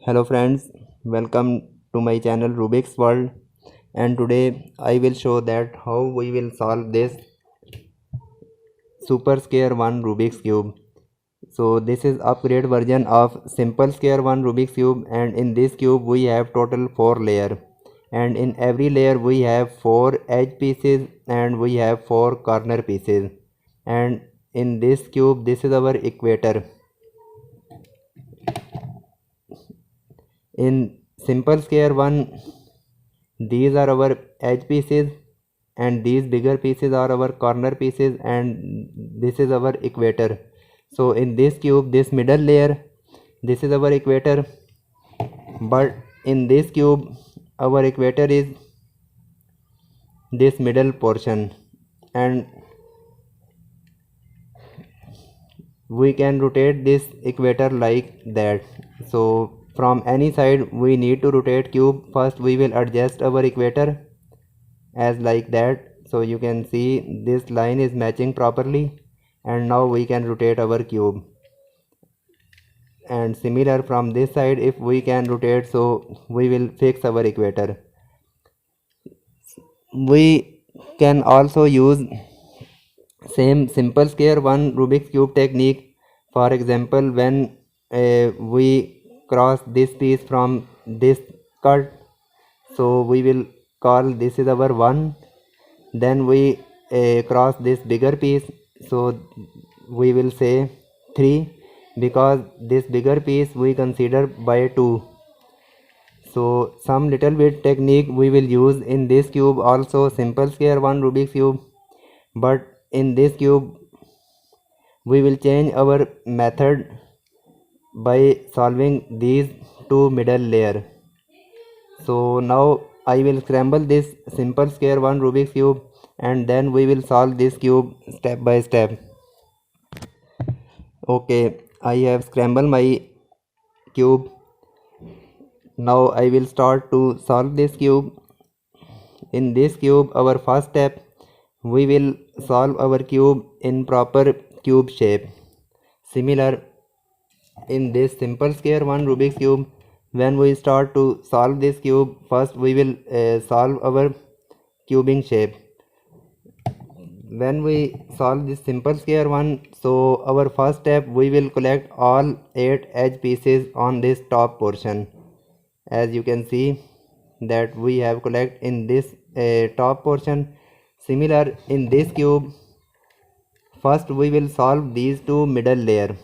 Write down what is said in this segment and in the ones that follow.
Hello friends, welcome to my channel Rubik's World, and today I will show that how we will solve this super square 1 Rubik's cube. So this is upgrade version of simple square 1 Rubik's cube, and in this cube we have total 4 layer, and in every layer we have 4 edge pieces and we have 4 corner pieces, and in this cube this is our equator. In simple square 1, these are our edge pieces and these bigger pieces are our corner pieces, and this is our equator. So in this cube, this middle layer, this is our equator, but in this cube our equator is this middle portion, and we can rotate this equator like that. So from any side we need to rotate cube. First we will adjust our equator as like that, so you can see this line is matching properly, and now we can rotate our cube. And similar from this side, if we can rotate, so we will fix our equator. We can also use same simple square 1 Rubik's cube technique. For example, when we cross this piece from this cut, so we will call this is our 1. Then we cross this bigger piece, so we will say 3, because this bigger piece we consider by 2. So some little bit technique we will use in this cube also, simple square 1 Rubik's cube, but in this cube we will change our method by solving these two middle layer. So now I will scramble this simple square 1 Rubik's cube, and then we will solve this cube step by step. Okay, I have scrambled my cube. Now I will start to solve this cube. In this cube, our first step, we will solve our cube in proper cube shape. Similar in this simple square 1 Rubik's cube, when we start to solve this cube, first we will solve our cubing shape. When we solve this simple square 1, so our first step, we will collect all 8 edge pieces on this top portion. As you can see that we have collect in this top portion. Similar in this cube, first we will solve these two middle layer.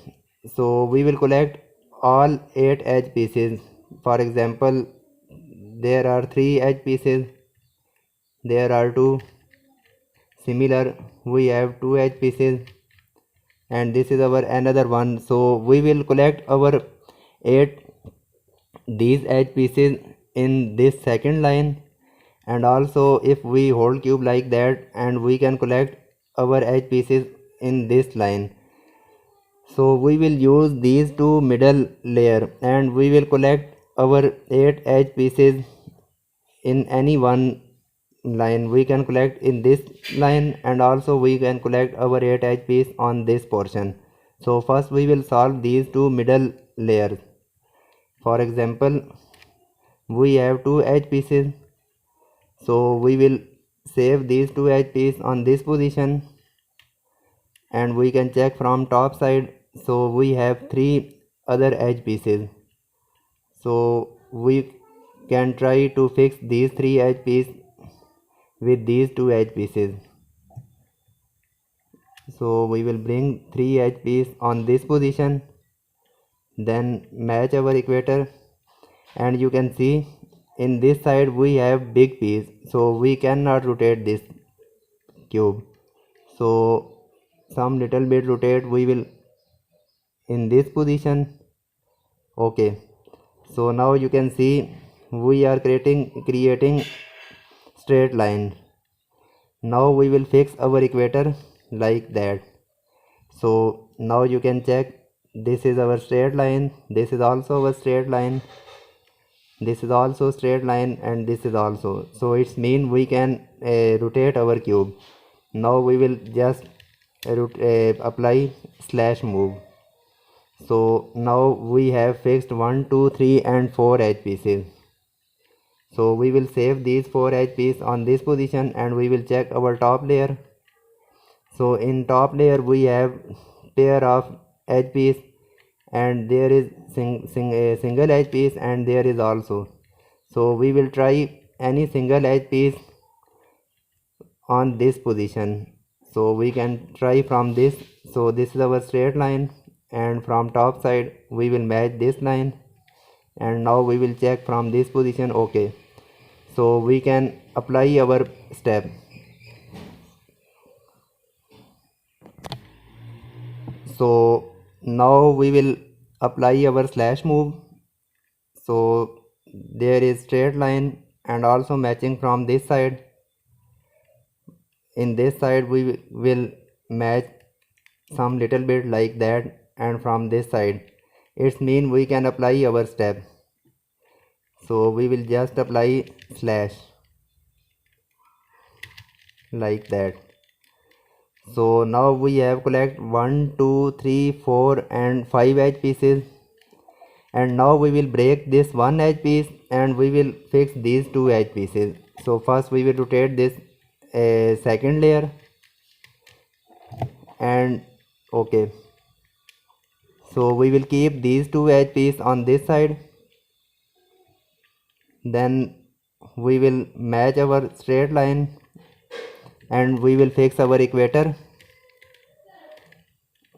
So we will collect all 8 edge pieces. For example, there are 3 edge pieces, there are 2. Similar, we have 2 edge pieces, and this is our another one. So we will collect our 8 these edge pieces in this second line, and also if we hold cube like that, and we can collect our edge pieces in this line. So we will use these two middle layer, and we will collect our 8 edge pieces in any one line. We can collect in this line, and also we can collect our 8 edge piece on this portion. So first we will solve these two middle layers. For example, we have 2 edge pieces, so we will save these 2 edge pieces on this position, and we can check from top side. So we have 3 other edge pieces, so we can try to fix these 3 edge pieces with these 2 edge pieces. So we will bring 3 edge piece on this position, then match our equator, and you can see in this side we have big piece, so we cannot rotate this cube. So some little bit rotate we will in this position. Okay, so now you can see we are creating straight line. Now we will fix our equator like that. So now you can check, this is our straight line, this is also our straight line, this is also straight line, and this is also. So it's mean we can rotate our cube. Now we will just apply slash move. So now we have fixed 1, 2, 3 and 4 edge pieces. So we will save these 4 edge pieces on this position and we will check our top layer. So in top layer we have pair of edge piece and there is a single edge piece and there is also. So we will try any single edge piece on this position. So we can try from this. So this is our straight line and from top side we will match this line and now we will check from this position. Okay, so we can apply our step. So now we will apply our slash move. So there is straight line and also matching from this side. In this side we will match some little bit like that, and from this side it's mean we can apply our step. So we will just apply slash like that. So now we have collect 1, 2, 3, 4 and 5 edge pieces, and now we will break this one edge piece and we will fix these 2 edge pieces. So first we will rotate this second layer and okay, so we will keep these 2 edge pieces on this side, then we will match our straight line and we will fix our equator.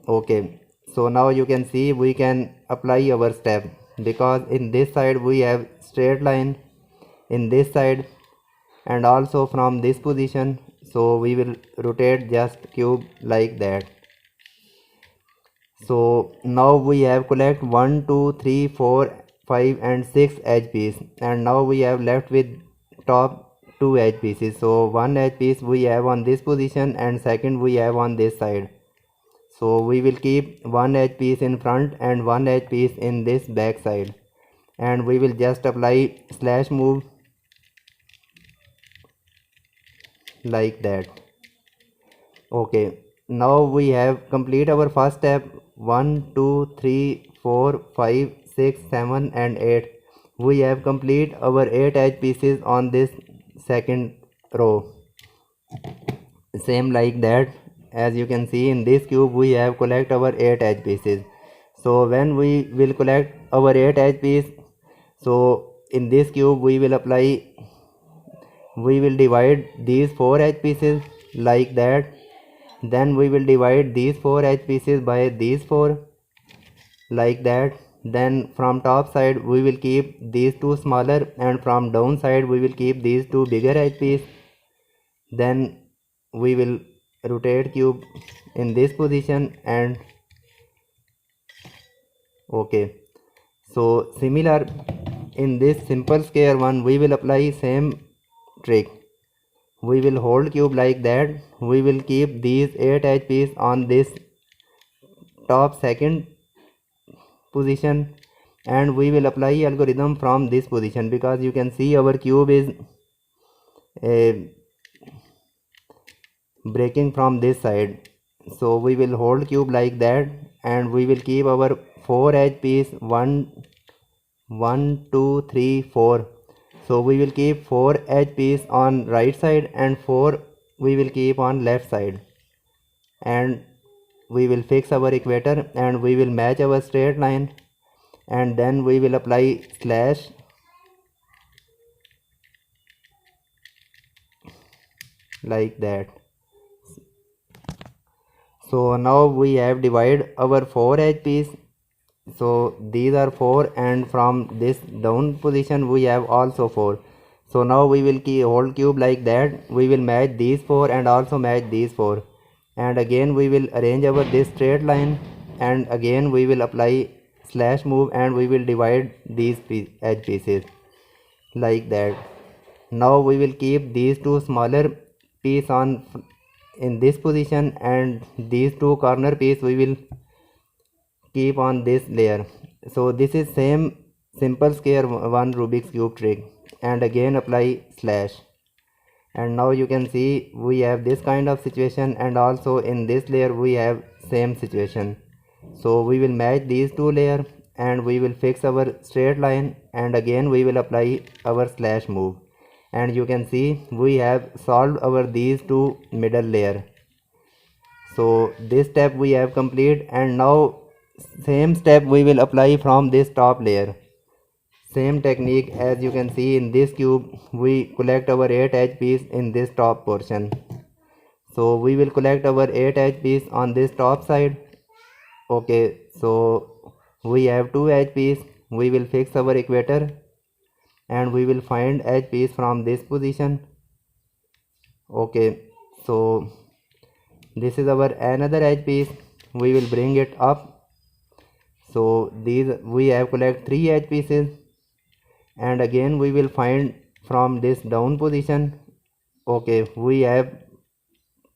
Okay, so now you can see we can apply our step because in this side we have straight line in this side and also from this position. So we will rotate just cube like that. So now we have collect 1, 2, 3, 4, 5 and 6 edge piece, and now we have left with top 2 edge pieces. So one edge piece we have on this position and second we have on this side. So we will keep one edge piece in front and one edge piece in this back side, and we will just apply slash move like that. Okay, now we have complete our first step. 1, 2, 3, 4, 5, 6, 7 and 8. We have complete our 8 edge pieces on this second row. Same like that, as you can see in this cube we have collect our 8 edge pieces. So when we will collect our 8 edge piece, so in this cube we will divide these 4 edge pieces like that. Then we will divide these 4 edge pieces by these 4 like that. Then from top side we will keep these 2 smaller and from down side we will keep these 2 bigger edge piece. Then we will rotate cube in this position and okay. So similar in this simple square one we will apply same trick. We will hold cube like that. We will keep these 8 edge piece on this top second position and we will apply algorithm from this position because you can see our cube is breaking from this side. So we will hold cube like that and we will keep our 4 edge piece 1, 2, 3, 4. So we will keep 4 edge piece on right side and 4 we will keep on left side, and we will fix our equator and we will match our straight line, and then we will apply slash like that. So now we have divided our 4 edge piece. So these are 4 and from this down position we have also 4. So now we will hold cube like that. We will match these 4 and also match these 4, and again we will arrange our this straight line and again we will apply slash move and we will divide these edge pieces like that. Now we will keep these 2 smaller piece on in this position and these 2 corner piece we will keep on this layer. So this is same simple square one Rubik's cube trick, and again apply slash, and now you can see we have this kind of situation, and also in this layer we have same situation. So we will match these two layers and we will fix our straight line, and again we will apply our slash move, and you can see we have solved our these two middle layer. So this step we have complete, and now same step we will apply from this top layer. Same technique, as you can see in this cube we collect our 8 edge piece in this top portion. So we will collect our 8 edge piece on this top side. Okay, so we have 2 edge piece. We will fix our equator and we will find edge piece from this position. Okay, so this is our another edge piece. We will bring it up. So these we have collect 3 edge pieces, and again we will find from this down position. Okay, we have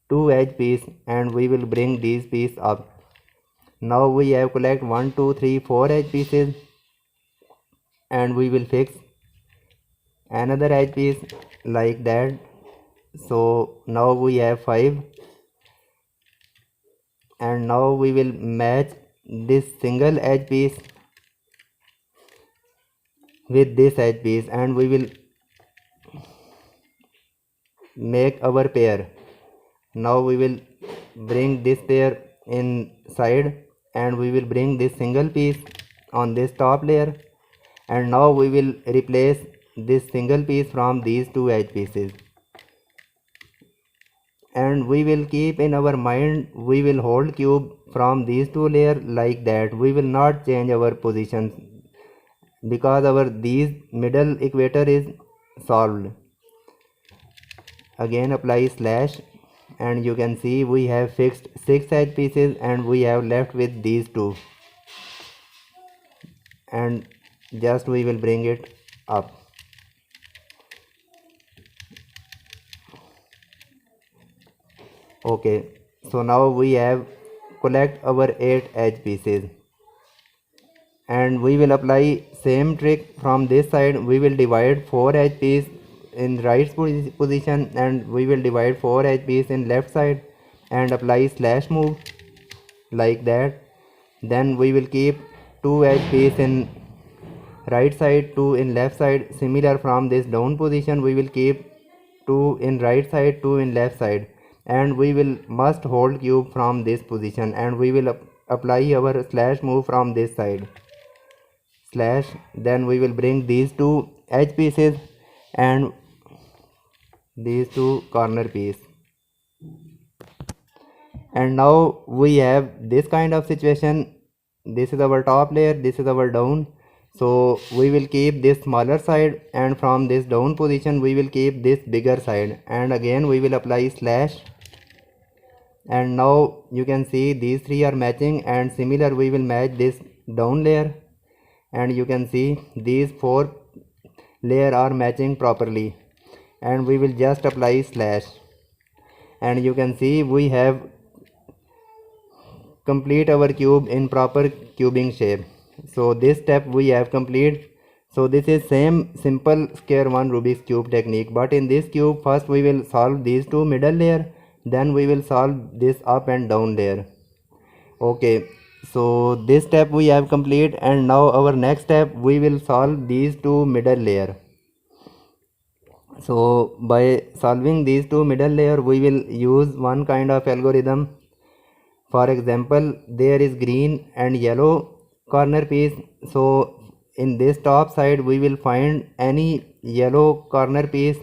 2 edge piece and we will bring these piece up. Now we have collect 1 2 3 4 edge pieces, and we will fix another edge piece like that. So now we have 5, and now we will match this single edge piece with this edge piece, and we will make our pair. Now we will bring this pair inside, and we will bring this single piece on this top layer, and now we will replace this single piece from these 2 edge pieces, and we will keep in our mind we will hold cube from these 2 layers like that. We will not change our positions because our these middle equator is solved. Again apply slash, and you can see we have fixed 6 edge pieces and we have left with these 2, and just we will bring it up. Okay, so now we have collect our 8 edge pieces, and we will apply same trick from this side. We will divide 4 edge piece in right position, and we will divide 4 edge piece in left side and apply slash move like that. Then we will keep 2 edge piece in right side, 2 in left side. Similar from this down position we will keep 2 in right side, 2 in left side, and we will must hold cube from this position, and we will apply our slash move from this side slash. Then we will bring these 2 edge pieces and these 2 corner piece, and now we have this kind of situation. This is our top layer, this is our down. So we will keep this smaller side, and from this down position we will keep this bigger side, and again we will apply slash, and now you can see these 3 are matching, and similar we will match this down layer, and you can see these 4 layer are matching properly, and we will just apply slash, and you can see we have complete our cube in proper cubing shape. So this step we have complete. So this is same simple square one Rubik's cube technique, but in this cube first we will solve these 2 middle layer, then we will solve this up and down layer. Okay, so this step we have complete, and now our next step we will solve these 2 middle layer. So by solving these 2 middle layer we will use one kind of algorithm. For example, there is green and yellow corner piece. So in this top side we will find any yellow corner piece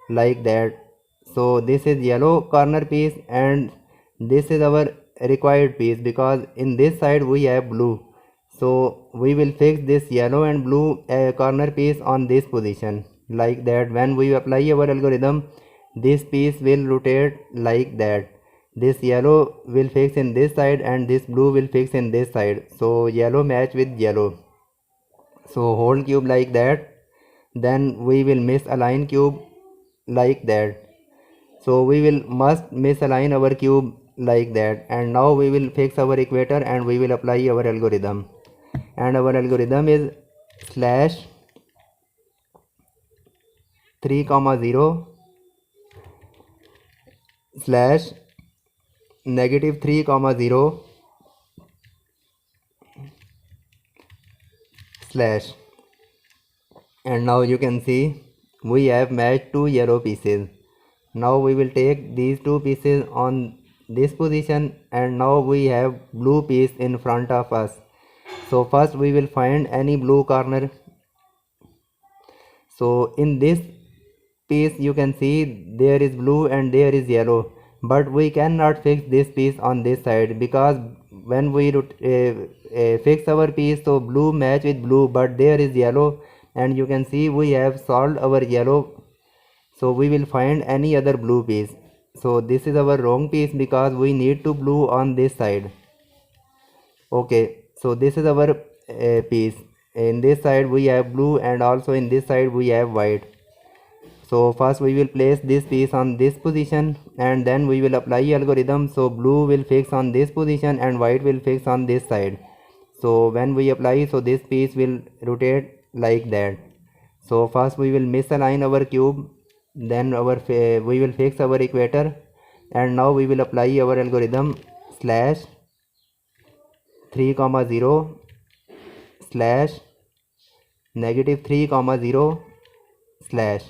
like that. So this is yellow corner piece, and this is our required piece because in this side we have blue. So we will fix this yellow and blue corner piece on this position like that. When we apply our algorithm, this piece will rotate like that. This yellow will fix in this side and this blue will fix in this side. So yellow match with yellow. So hold cube like that. Then we will misalign cube like that. So we will must misalign our cube like that, and now we will fix our equator and we will apply our algorithm, and our algorithm is slash 3, 0 slash -3, 0 slash. And now you can see we have matched two yellow pieces. Now we will take these two pieces on this position, and now we have blue piece in front of us. So first we will find any blue corner. So in this piece you can see there is blue and there is yellow, but we cannot fix this piece on this side, because when we fix our piece, so blue match with blue, but there is yellow, and you can see we have solved our yellow. So we will find any other blue piece. So this is our wrong piece because we need to blue on this side. Okay, so this is our piece. In this side we have blue, and also in this side we have white. So first we will place this piece on this position, and then we will apply algorithm. So blue will fix on this position and white will fix on this side. So when we apply, so this piece will rotate like that. So first we will misalign our cube, then we will fix our equator, and now we will apply our algorithm slash 3, 0 slash negative 3, 0 slash.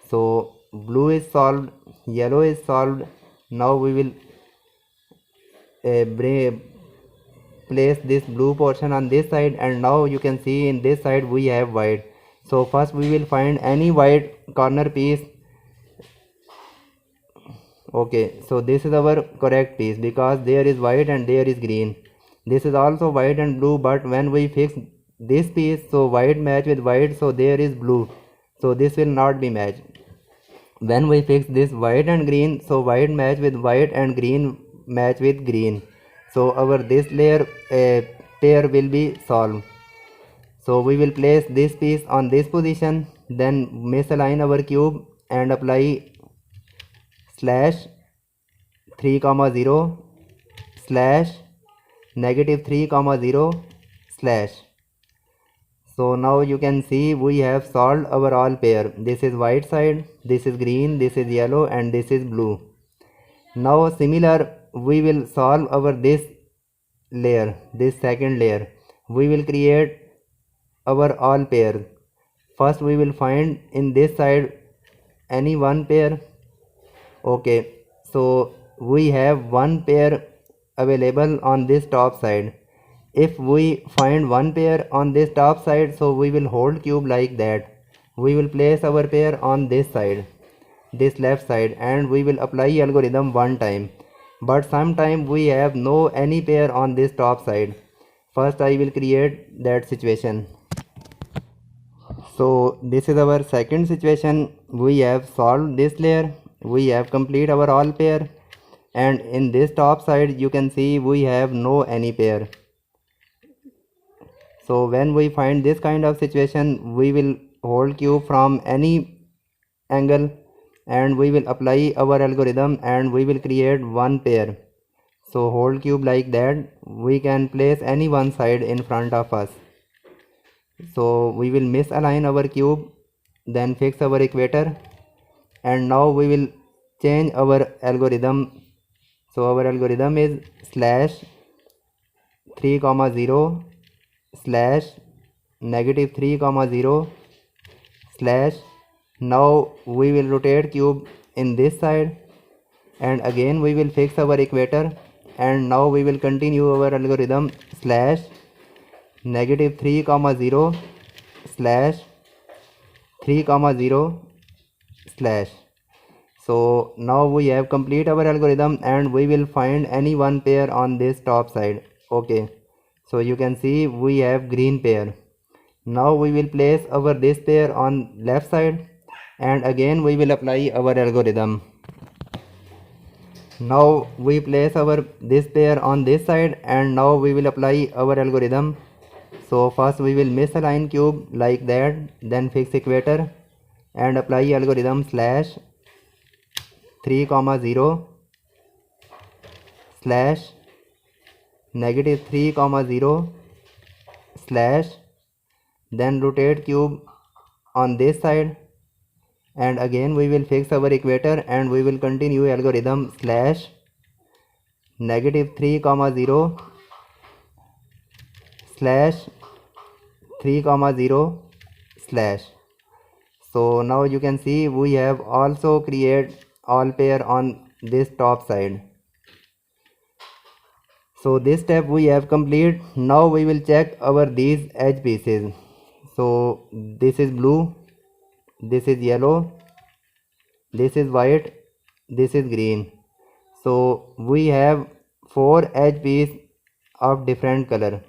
So blue is solved, yellow is solved. Now we will place this blue portion on this side, and now you can see in this side we have white. So first we will find any white corner piece. Okay, so this is our correct piece because there is white and there is green. This is also white and blue, but when we fix this piece, so white match with white, so there is blue, so this will not be matched. When we fix this white and green, so white match with white and green match with green, so our this layer pair will be solved. So we will place this piece on this position, then misalign our cube and apply slash 3, 0 slash negative 3, 0 slash. So now you can see we have solved our all pair. This is white side, this is green, this is yellow, and this is blue. Now similar we will solve our this layer, this second layer. We will create our all pair. First we will find in this side any one pair. Okay, so we have one pair available on this top side. If we find one pair on this top side, so we will hold cube like that. We will place our pair on this side, this left side, and we will apply algorithm one time. But sometime we have no any pair on this top side. First I will create that situation. So this is our second situation. We have solved this layer, we have complete our all pair, and in this top side you can see we have no any pair. So when we find this kind of situation, we will hold cube from any angle, and we will apply our algorithm, and we will create one pair. So hold cube like that. We can place any one side in front of us. So we will misalign our cube, then fix our equator, and now we will change our algorithm. So our algorithm is slash 3, 0 slash negative 3, 0 slash. Now we will rotate cube in this side, and again we will fix our equator, and now we will continue our algorithm slash negative 3, 0 slash 3, 0 slash. So now we have complete our algorithm, and we will find any one pair on this top side. Okay, so you can see we have green pair. Now we will place our this pair on left side, and again we will apply our algorithm. Now we place our this pair on this side, and now we will apply our algorithm. So first we will misalign cube like that, then fix equator and apply algorithm slash 3, 0 slash negative 3, 0 slash. Then rotate cube on this side, and again we will fix our equator, and we will continue algorithm slash negative 3, 0 slash 3 comma 0 slash. So now you can see we have also create all pair on this top side. So this step we have complete. Now we will check our these edge pieces. So this is blue, this is yellow, this is white, this is green. So we have 4 edge piece of different color,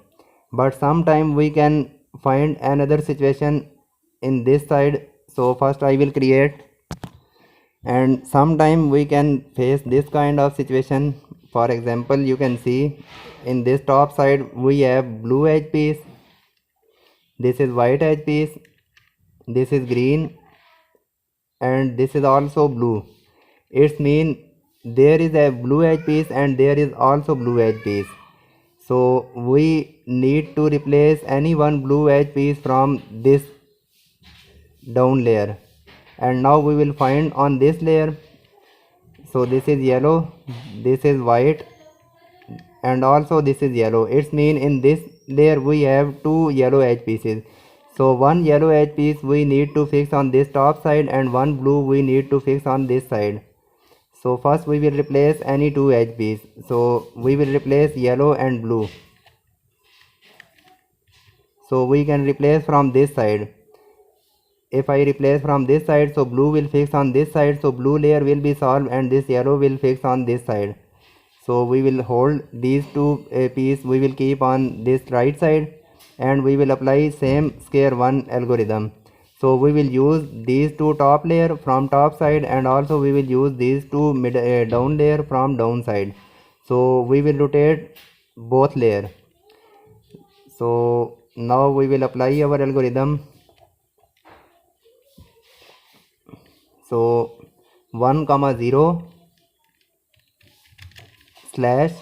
but sometime we can find another situation in this side. So first I will create, and sometime we can face this kind of situation. For example, you can see in this top side we have blue edge piece, this is white edge piece, this is green, and this is also blue. It means there is a blue edge piece and there is also blue edge piece. So we need to replace any one blue edge piece from this down layer, and now we will find on this layer. So this is yellow, this is white, and also this is yellow. It means in this layer we have 2 yellow edge pieces. So one yellow edge piece we need to fix on this top side and one blue we need to fix on this side. So first we will replace any 2 edge piece. So we will replace yellow and blue. So we can replace from this side. If I replace from this side, so blue will fix on this side, so blue layer will be solved and this yellow will fix on this side. So we will hold these 2 pieces, we will keep on this right side, and we will apply same square 1 algorithm. So we will use these 2 top layer from top side, and also we will use these 2 down layer from down side. So we will rotate both layer. So now we will apply our algorithm. So 1 comma 0 slash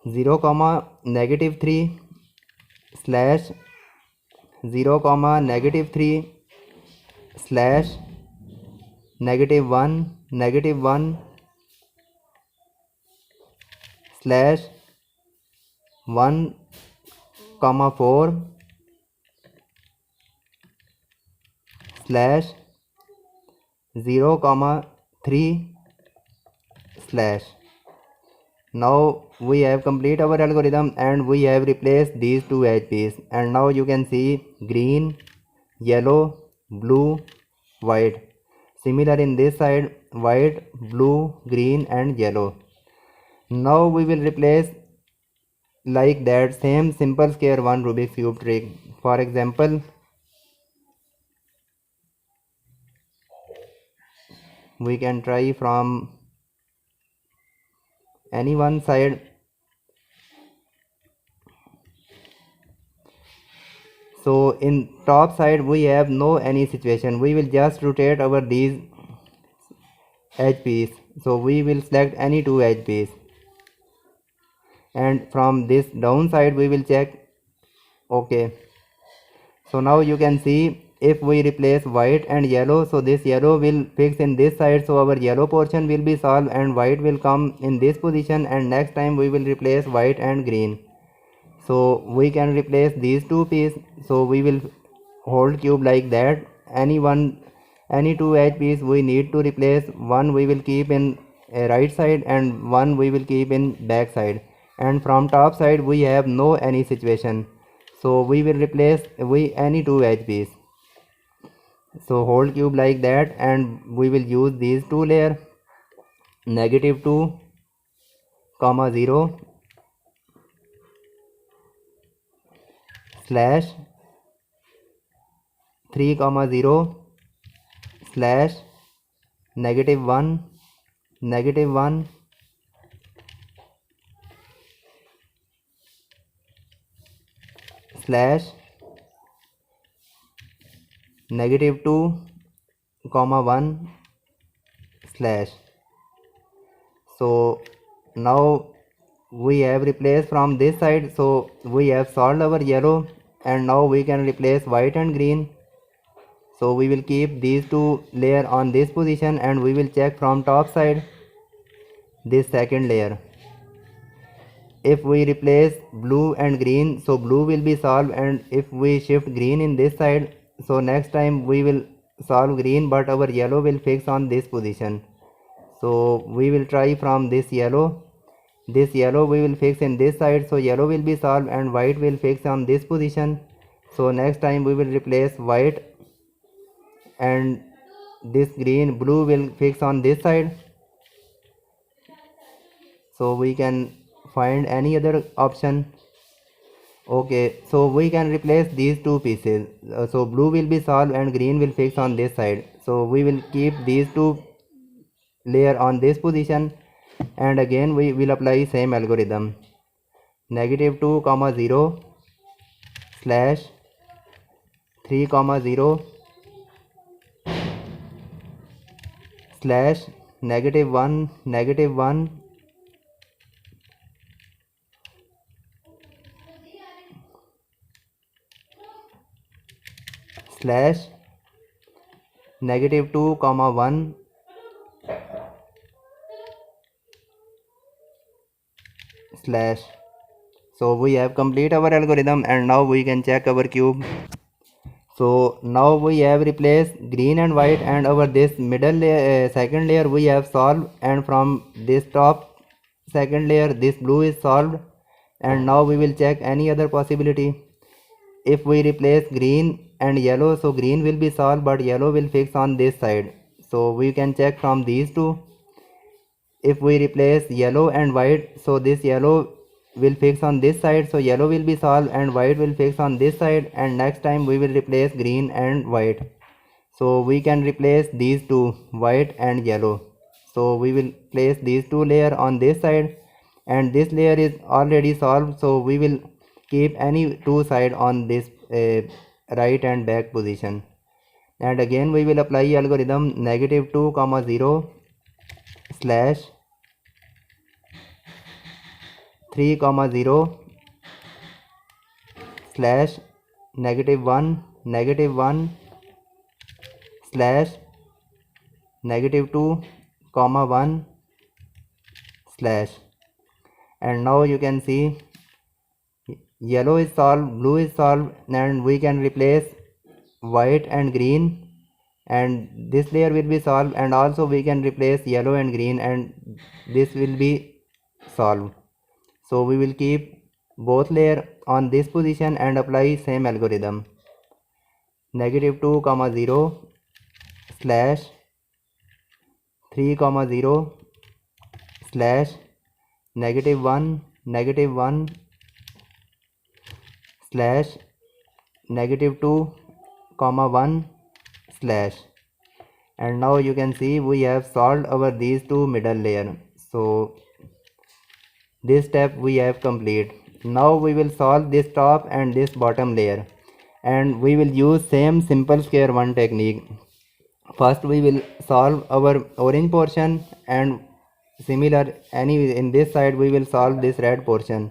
0 comma negative 3 slash 0 comma negative 3 slash negative 1 slash 1 comma 4 slash 0 comma 3 slash. Now we have complete our algorithm and we have replaced these 2 edge pieces, and now you can see green, yellow, blue, white. Similar in this side, white, blue, green and yellow. Now we will replace like that same simple square 1 Rubik's cube trick. For example, we can try from any one side. So in top side we have no any situation, we will just rotate over these edge piece. So we will select any 2 edge piece, and from this down side we will check. Okay, so now you can see if we replace white and yellow, so this yellow will fix in this side, so our yellow portion will be solved and white will come in this position, and next time we will replace white and green. So we can replace these 2 pieces. So we will hold cube like that. Any 2 edge piece we need to replace, one we will keep in right side and one we will keep in back side, and from top side we have no any situation. So we will replace any 2 edge piece. So hold cube like that, and we will use these 2 layer, negative 2 comma 0 slash 3 comma 0 slash negative 1 slash negative 2 comma 1 slash. So now we have replaced from this side, so we have solved our yellow, and now we can replace white and green. So we will keep these 2 layer on this position, and we will check from top side this second layer. if we replace blue and green, so blue will be solved, and if we shift green in this side, so next time we will solve green, but our yellow will fix on this position. So we will try from this yellow we will fix in this side, so yellow will be solved and white will fix on this position. So next time we will replace white and this blue will fix on this side. So we can find any other option. Okay, so we can replace these two pieces. So blue will be solved and green will fix on this side. So we will keep these two layer on this position, and again we will apply same algorithm. -2, 0 slash 3, 0 slash -1, -1 slash -2, 1 slash. So we have complete our algorithm, and now we can check our cube. So now we have replaced green and white, and our this middle layer, second layer we have solved, and from this top second layer this blue is solved. And now we will check any other possibility. If we replace green and yellow, so green will be solved but yellow will fix on this side. So we can check from these two. If we replace yellow and white, so this yellow will fix on this side, so yellow will be solved and white will fix on this side. And next time we will replace green and white, so we can replace these two, white and yellow. So we will place these two layer on this side, and this layer is already solved, so we will keep any two side on this right and back position. And again we will apply algorithm -2, 0 slash 3, 0 slash -1, -1 slash -2, 1 slash. And now you can see yellow is solved, blue is solved, and we can replace white and green, and this layer will be solved, and also we can replace yellow and green, and this will be solved. So we will keep both layer on this position and apply same algorithm. -2, 0 slash 3, 0 slash -1, -1 slash -2, 1 slash. And now you can see we have solved our these two middle layer. So this step we have complete. Now we will solve this top and this bottom layer, and we will use same simple square one technique. First we will solve our orange portion, and similar in this side we will solve this red portion.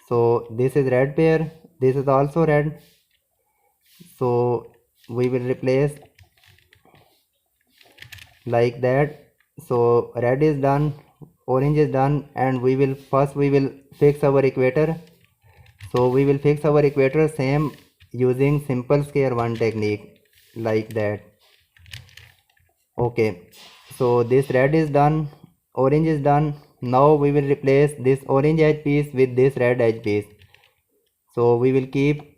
So this is red pair, this is also red, so we will replace like that. So red is done, orange is done, and we will fix our equator. So we will fix our equator same using simple square one technique, like that. Okay, so this red is done, orange is done. Now we will replace this orange edge piece with this red edge piece. So we will keep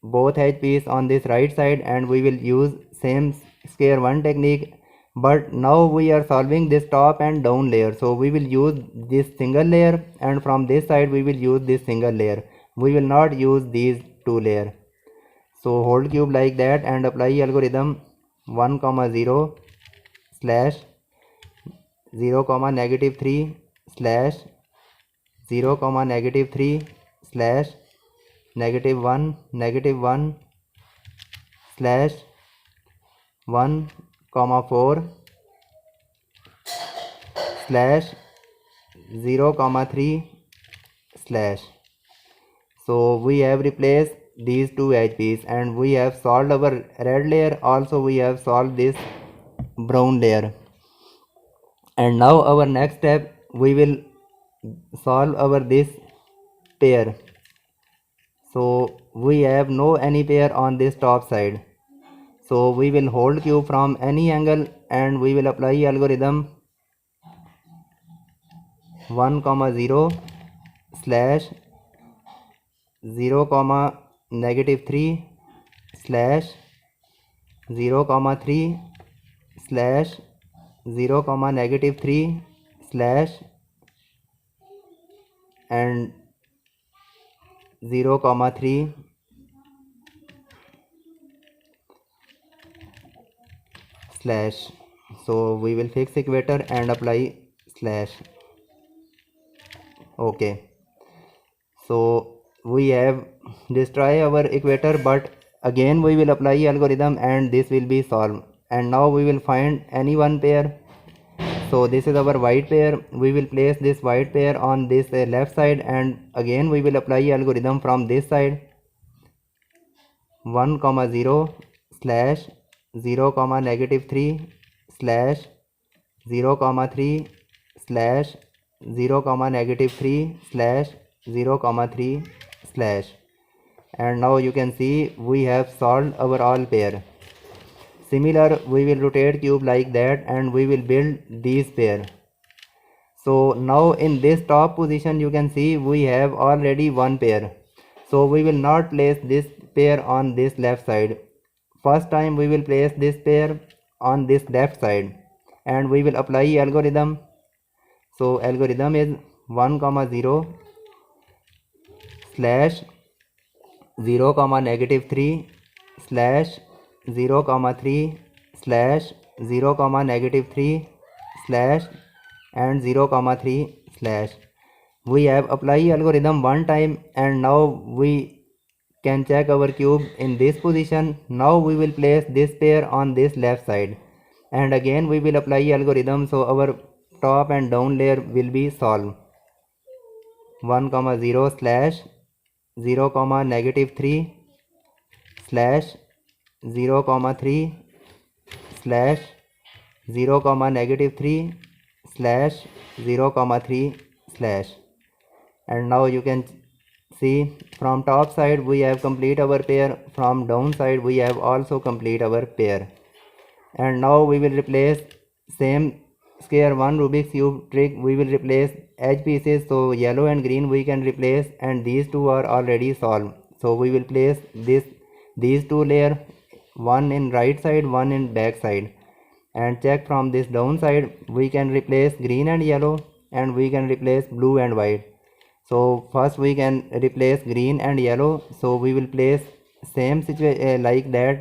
both edge piece on this right side, and we will use same square one technique. But now we are solving this top and down layer, so we will use this single layer, and from this side we will use this single layer. We will not use these two layer. So hold cube like that and apply algorithm 1, 0 slash 0, -3 slash 0, -3 slash -1, -1 slash 1, 4 slash 0, 3 slash. So we have replaced these two edge piece, and we have solved our red layer. Also we have solved this brown layer. And now our next step, we will solve our this pair. So we have no any pair on this top side. So we will hold cube from any angle and we will apply algorithm 1, 0 slash 0, -3 slash 0, 3 slash 0, -3 slash and 0, 3 slash. So we will fix equator and apply slash. Okay, so we have destroy our equator, but again we will apply algorithm and this will be solved. And now we will find any one pair. So this is our white pair. We will place this white pair on this left side and again we will apply algorithm from this side 1, 0 slash 0, -3 slash 0, 3 slash 0, -3 slash 0, 3 slash. And now you can see we have solved our all pair. Similar, we will rotate cube like that and we will build these pair. So now in this top position you can see we have already one pair. So we will not place this pair on this left side. First time we will place this pair on this left side and we will apply algorithm. So algorithm is 1, 0 slash 0, -3 slash 0, 3 slash 0, -3 slash and 0, 3 slash. We have applied algorithm one time and now we can check our cube in this position. Now we will place this pair on this left side and again we will apply algorithm, so our top and down layer will be solved. 1, 0 slash 0, -3 slash 0, 3 slash 0, -3 slash 0, 3 slash. And now you can see from top side we have complete our pair, from down side we have also complete our pair. And now we will replace same square one Rubik's cube trick. We will replace edge pieces, so yellow and green we can replace and these two are already solved. So we will place these two layer, one in right side, one in back side, and check from this down side we can replace green and yellow and we can replace blue and white. So first we can replace green and yellow, so we will place same situation like that.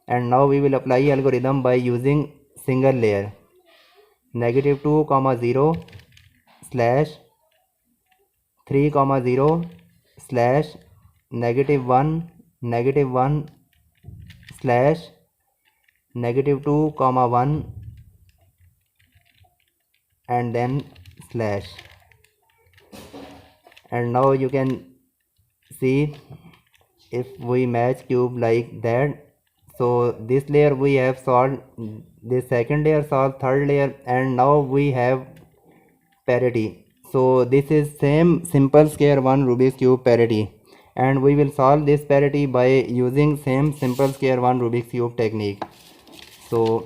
And now we will apply algorithm by using single layer -2, 0 slash 3, 0 slash -1, -1 slash -2, 1 and then slash. And now you can see if we match cube like that. So this layer we have solved, this second layer solved, third layer, and now we have parity. So this is same simple square one Rubik's cube parity, and we will solve this parity by using same simple square one Rubik's cube technique. So